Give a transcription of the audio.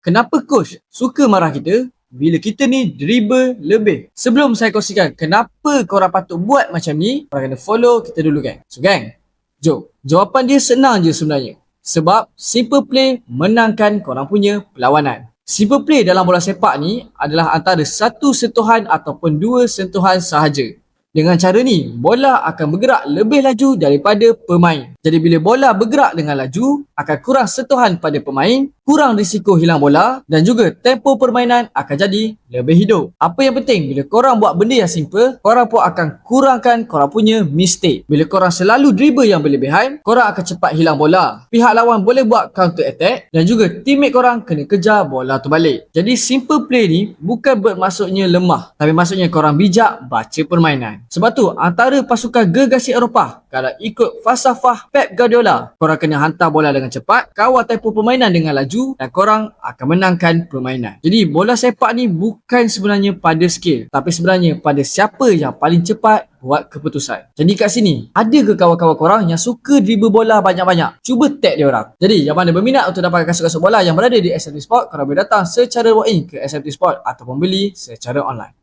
Kenapa coach suka marah kita bila kita ni dribble lebih? Sebelum saya kongsikan kenapa korang patut buat macam ni, korang kena follow kita dulu gang. So gang, jom. Jawapan dia senang je sebenarnya. Sebab simple play menangkan korang punya perlawanan. Simple play dalam bola sepak ni adalah antara satu sentuhan ataupun dua sentuhan sahaja. Dengan cara ni, bola akan bergerak lebih laju daripada pemain. Jadi bila bola bergerak dengan laju, akan kurang sentuhan pada pemain, kurang risiko hilang bola dan juga tempo permainan akan jadi lebih hidup. Apa yang penting, bila korang buat benda yang simple, korang pun akan kurangkan korang punya mistake. Bila korang selalu dribble yang berlebihan, korang akan cepat hilang bola. Pihak lawan boleh buat counter attack dan juga teammate korang kena kejar bola tu balik. Jadi simple play ni bukan bermaksudnya lemah, tapi maksudnya korang bijak baca permainan. Sebab tu antara pasukan gergasi Eropah, kalau ikut falsafah Pep Guardiola, korang kena hantar bola dengan cepat, kawal tempo permainan dengan laju dan korang akan menangkan permainan. Jadi bola sepak ni bukan sebenarnya pada skill, tapi sebenarnya pada siapa yang paling cepat buat keputusan. Jadi kat sini, ada ke kawan-kawan korang yang suka dribble bola banyak-banyak? Cuba tag dia orang. Jadi yang mana berminat untuk dapatkan kasut-kasut bola yang berada di SMT Sport, korang boleh datang secara walk-in ke SMT Sport ataupun beli secara online.